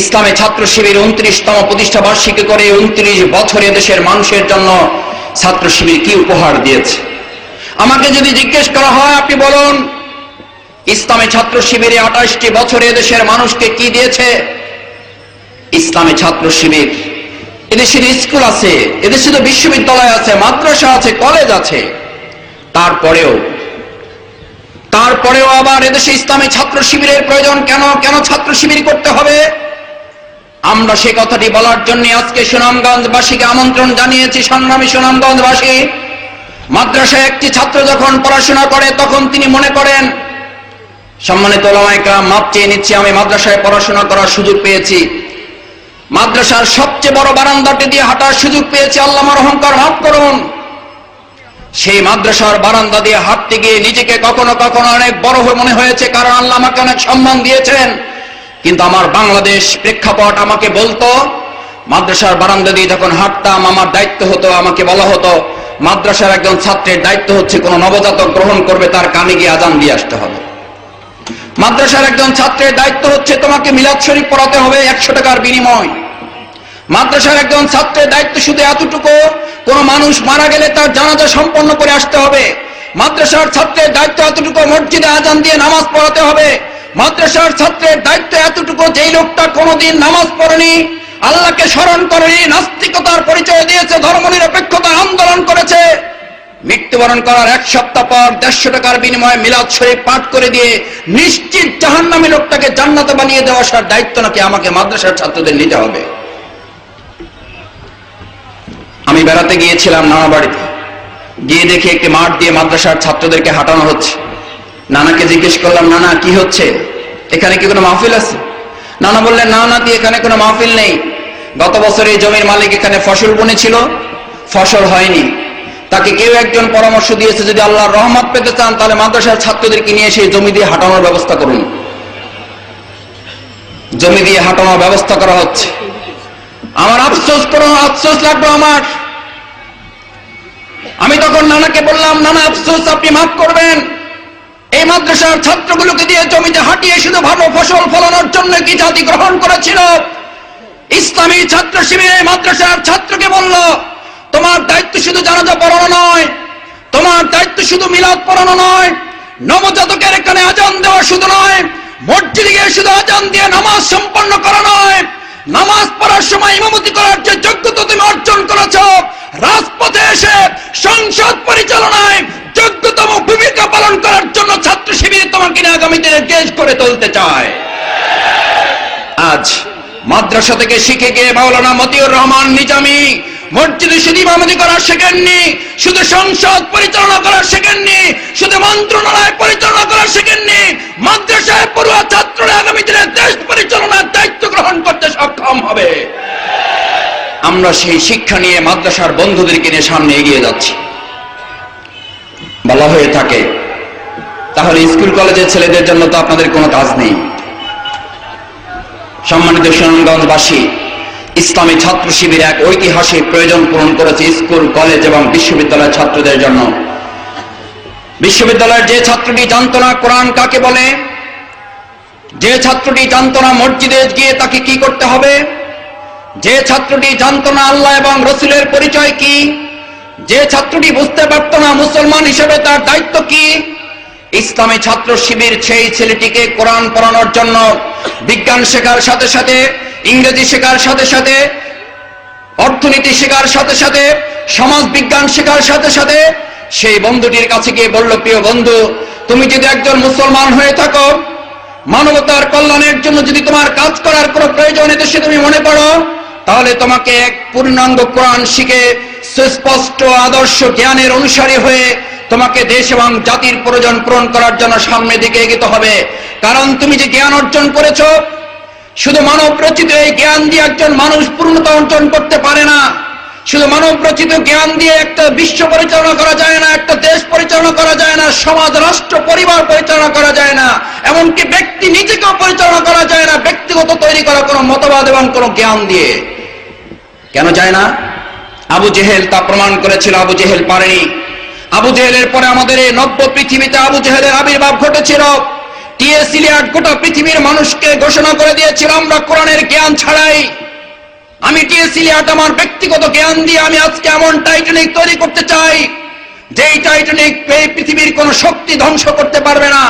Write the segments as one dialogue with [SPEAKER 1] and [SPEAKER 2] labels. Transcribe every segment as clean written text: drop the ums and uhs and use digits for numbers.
[SPEAKER 1] ইসলামী ছাত্র শিবির 29তম প্রতিষ্ঠা বার্ষিকী করে 29 বছরে দেশের মানুষের জন্য ছাত্র শিবির কি উপহার দিয়েছে? আমাকে যদি জিজ্ঞেস করা হয়, আপনি বলুন ইসলামী ছাত্র শিবিরে 28টি বছরে দেশের মানুষকে কি দিয়েছে? ইসলামী ছাত্র শিবির, এদেশের স্কুল আছে, এদেশে তো বিশ্ববিদ্যালয় আছে, মাদ্রাসা আছে, কলেজ আছে, তারপরেও আবার এদেশে ইসলামী ছাত্র শিবিরের প্রয়োজন কেন? কেন ছাত্র শিবির করতে হবে? আমরা সে কথাটি বলার জন্য আজকে সুনামগঞ্জবাসীকে আমন্ত্রণ জানিয়েছি। সংগ্রামী সুনামগঞ্জবাসী, মাদ্রাসায় একটি ছাত্র যখন পড়াশোনা করে তখন তিনি মনে করেন, সম্মানিত ওলামায়ে কেরাম মাপ চেয়ে নিচ্ছি, আমি মাদ্রাসায় পড়াশোনা করার সুযোগ পেয়েছি, মাদ্রাসার সবচেয়ে বড় বারান্দাটি দিয়ে হাঁটার সুযোগ পেয়েছি, আল্লাহ আমার অহংকার মাফ করুন। সেই মাদ্রাসার বারান্দা দিয়ে হাঁটতে গিয়ে নিজেকে কখনো কখনো অনেক বড় মনে হয়েছে, কারণ আল্লাহ আমাকে অনেক সম্মান দিয়েছেন। কিন্তু আমার বাংলাদেশ প্রেক্ষাপট আমাকে বলতো, মাদ্রাসার বারান্দা দিয়ে যখন হাঁটতাম আমার দায়িত্ব হতো, আমাকে বলা হতো মাদ্রাসার একজন ছাত্রের দায়িত্ব হচ্ছে কোন নবজাতক গ্রহণ করবে তার কানে গিয়ে আজান দিয়ে আসতে হবে। মাদ্রাসার একজন ছাত্রের দায়িত্ব হচ্ছে তোমাকে মিলাদ শরীফ পড়াতে হবে 100 টাকার বিনিময়। মাদ্রাসার একজন ছাত্রের দায়িত্ব শুধু এতটুকু, কোন মানুষ মারা গেলে তার জানাজা সম্পন্ন করে আসতে হবে। মাদ্রাসার ছাত্রের দায়িত্ব এতটুকু, মসজিদে আজান দিয়ে নামাজ পড়াতে হবে। মাদ্রাসার ছাত্রের দায়িত্ব এতটুকু, যেই লোকটা কোনোদিন নামাজ পড়েনি, আল্লাহকে স্মরণ করেনি, নাস্তিকতার পরিচয় দিয়েছে, ধর্মনিরপেক্ষতার আন্দোলন করেছে, মৃত্যুবরণ করার 1 সপ্তাহ পর 150 টাকার বিনিময়ে মিলাদ শরীফ পাঠ করে দিয়ে নিশ্চিত জাহান্নামী লোকটাকে জান্নাতে বানিয়ে দেওয়ার দায়িত্ব নাকি আমাকে মাদ্রাসার ছাত্রদের নিতে হবে? আমি বেড়াতে গিয়েছিলাম নানা বাড়িতে, গিয়ে দেখি একটি মাঠ দিয়ে মাদ্রাসার ছাত্রদেরকে হাঁটানো হচ্ছে। নানাকে জিজ্ঞেস করলাম, নানা কি হচ্ছে, এখানে কি কোনো মাহফিল আছে? নানা বললেন, না নাতি, এখানে কোনো মাহফিল নেই। গত বছর এই জমির মালিক এখানে ফসল বুনেছিল, ফসল হয়নি, তাকে কেউ একজন পরামর্শ দিয়েছে যদি আল্লাহর রহমত পেতে চান তাহলে মাদ্রাসার ছাত্রদেরকে নিয়ে সেই জমি দিয়ে হাঁটানোর ব্যবস্থা করুন। জমি দিয়ে হাঁটানোর ব্যবস্থা করা হচ্ছে। আমার আফসোস লাগলো আমার। আমি তখন নানাকে বললাম, নানা আফসোস, আপনি মাফ করবেন, এই মাদ্রাসার ছাত্রগুলোকে দিয়ে জমিতে হাঁটিয়ে শুধু ভালো ফসল ফলানোর জন্য কি জাতি গ্রহণ করেছিল? ইসলামী ছাত্র শিবির এই মাদ্রাসার ছাত্রকে বলল, তোমার দায়িত্ব শুধু জানাজা পড়ানো নয়, তোমার দায়িত্ব শুধু মিলাদ পড়ানো নয়, নবজাতকের এখানে আজান দেওয়া শুধু নয়, মসজিদে গিয়ে শুধু আজান দিয়ে নামাজ সম্পন্ন করা নয়, নামাজ পড়ার সময় ইমামতি করার যে যোগ্যতা তুমি অর্জন করেছ, রাজপথে এসে সংসদ পরিচালনায় যোগ্যতম ভূমিকা পালন করার জন্য ছাত্র শিবির তোমাকে নিয়ে আগামী দিনে দেশ করে তুলতে চায়। আজ মাদ্রাসা থেকে শিখে গিয়ে মাওলানা মতিউর রহমান নিজামী মসজিদে শুধু ইমামতি করা শেখেননি, শুধু সংসদ পরিচালনা করা শেখেননি, শুধু মন্ত্রণালয় পরিচালনা করা শেখেননি, মাদ্রাসায় পড়ুয়া ছাত্ররা আগামী দিনে দেশ পরিচালনার দায়িত্ব গ্রহণ করতে সক্ষম হবে। আমরা সেই শিক্ষা নিয়ে মাদ্রাসার বন্ধুদেরকে নিয়ে সামনে এগিয়ে যাচ্ছি। বলা হয়ে থাকে, তাহলে স্কুল কলেজের ছেলেদের জন্য তো আপনাদের কোনো কাজ নেই। সম্মানিত সুনামগঞ্জবাসী, ইসলামী ছাত্র শিবির এক ঐতিহাসিক প্রয়োজন পূরণ করেছে স্কুল, কলেজ এবং বিশ্ববিদ্যালয়ের ছাত্রদের জন্য। বিশ্ববিদ্যালয়ের যে ছাত্রটি জানত না কোরআন কাকে বলে, যে ছাত্রটি জানত না মসজিদে গিয়ে তাকে কি করতে হবে, যে ছাত্রটি জানত না আল্লাহ এবং রসুলের পরিচয় কি, যে ছাত্রটি বুঝতে পারত না মুসলমান হিসেবে তার দায়িত্ব কি, ইসলামী ছাত্র শিবির সেই ছেলেটিকে কোরআন পড়ানোর জন্য বিজ্ঞান শেখার সাথে সাথে, ইংরেজি শেখার সাথে সাথে, অর্থনীতি শেখার সাথে সাথে, সমাজ বিজ্ঞান শেখার সাথে সাথে সেই বন্ধুটির কাছে গিয়ে বলল, প্রিয় বন্ধু, তুমি যদি একজন মুসলমান হয়ে থাকো, মানবতার কল্যাণের জন্য যদি তোমার কাজ করার কোনো প্রয়োজন এদেশে তুমি মনে করো, তাহলে তোমাকে এক পূর্ণাঙ্গ কোরআন শিখে সুস্পষ্ট আদর্শ জ্ঞানের অনুসারী হয়ে তোমাকে দেশ এবং জাতির প্রয়োজন পূরণ করার জন্য সামনের দিকে এগোতে হবে। কারণ তুমি যে জ্ঞান অর্জন করেছো, শুধু মানব রচিত এই জ্ঞান দিয়ে একজন মানুষ পূর্ণতা অর্জন করতে পারে না। শুধু মানব রচিত জ্ঞান দিয়ে একটা বিশ্ব পরিচালনা করা যায় না, একটা দেশ পরিচালনা করা যায় না, সমাজ, রাষ্ট্র, পরিবার পরিচালনা করা যায় না, এমনকি ব্যক্তি নিজেকেও পরিচালনা করা যায় না ব্যক্তিগত তৈরি করা কোনো মতবাদ এবং কোনো জ্ঞান দিয়ে। কেন যায় না? আবু জেহেল তা প্রমাণ করেছিল। আবু জেহেল পারেনি। আবু জেহেলের পরে আমাদের এই নব্য পৃথিবীতে আবু জেহেলের আবির্ভাব ঘটেছিল। টি.এস. ইলিয়ট গোটা পৃথিবীর মানুষকে ঘোষণা করে দিয়েছিল, আমরা কোরআনের জ্ঞান ছাড়াই, আমি টি.এস. ইলিয়ট আমার ব্যক্তিগত জ্ঞান দিয়ে আমি আজকে এমন টাইটানিক তৈরি করতে চাই যেই টাইটানিক এই পৃথিবীর কোন শক্তি ধ্বংস করতে পারবে না।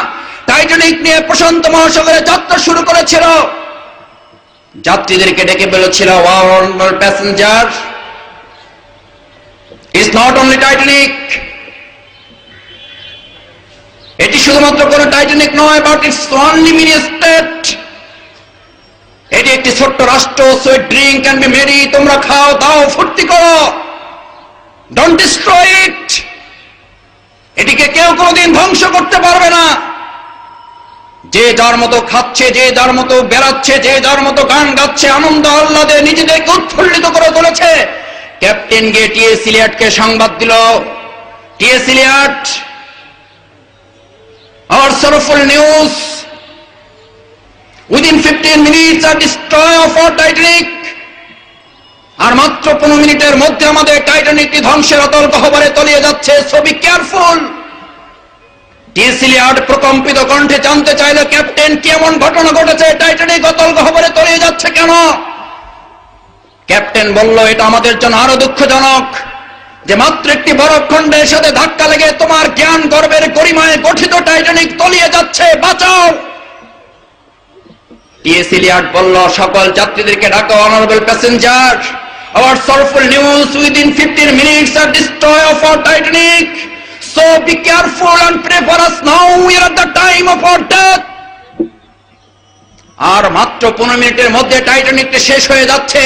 [SPEAKER 1] টাইটানিক নিয়ে প্রশান্ত মহাসাগরে যাত্রা শুরু করেছিল, যাত্রীদেরকে ডেকে বলেছিল, honourable passenger, is not only Titanic, এটি শুধুমাত্র কোন টাইটানিক নয়, but it's only mini state, এটি একটি ছোট্ট রাষ্ট্র। So drink can be merry, তোমরা খাও দাও ফুর্তি করো, ডোন্ট ডিস্ট্রয় ইট, এটিকে কেউ কোনোদিন ধ্বংস করতে পারবে না। যে যার মতো খাচ্ছে, যে যার মতো বেড়াচ্ছে, যে যার মতো গান গাচ্ছে, আনন্দ আহ্লাদে নিজেদেরকে উৎফুল্লিত করে তুলেছে। ক্যাপ্টেন গিয়ে টি.এস. ইলিয়টকে সংবাদ দিল, T S. Eliot, our sorrowful news, within 15 minutes a destroy of our Titanic, আর মাত্র 15 মিনিটের মধ্যে আমাদের টাইটানিকটি ধ্বংসের অতল গহ্বরে তলিয়ে যাচ্ছে, so be careful. T S. Eliot প্রকম্পিত কণ্ঠে জানতে চাইল, ক্যাপ্টেন কি এমন ঘটনা ঘটেছে, টাইটানিক অতল গহ্বরে তলিয়ে যাচ্ছে কেন? ক্যাপ্টেন বলল, এটা আমাদের জন্য আরো দুঃখজনক যে মাত্র একটি বরফখণ্ডের সাথে ধাক্কা লেগে তোমার জ্ঞান গর্বের গরিমায় গঠিত টাইটানিক তলিয়ে যাচ্ছে, বাঁচাও। টি.এস. ইলিয়ট বলল, সকল যাত্রীদেরকে ডাকো, honourable passenger, our sorrowful news, within 15 minutes a destroy of our Titanic, so be careful and pray for us now, we are at the time of our death. আর মাত্র 15 মিনিটের মধ্যে টাইটানিকটি শেষ হয়ে যাচ্ছে।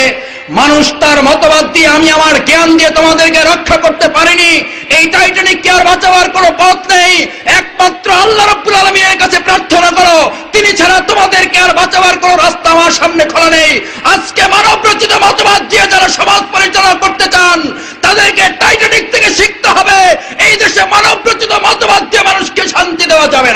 [SPEAKER 1] মানুষ তার মতবাদ দিয়ে, আমি আমার জ্ঞান দিয়ে তোমাদেরকে রক্ষা করতে পারিনি, এই টাইটানিককে আর বাঁচাবার কোনো পথ নেই, একমাত্র আল্লাহ রাব্বুল আলামিনের কাছে প্রার্থনা করো, তিনি ছাড়া তোমাদেরকে আর বাঁচাবার কোনো রাস্তা আমার সামনে খোলা নেই। আজকে মানব রচিত মতবাদ দিয়ে যারা সমাজ পরিচালনা করতে চান, তাদেরকে টাইটানিক থেকে শিখতে হবে, এই দেশে মানব রচিত মতবাদ দিয়ে মানুষকে শান্তি দেওয়া যাবে না।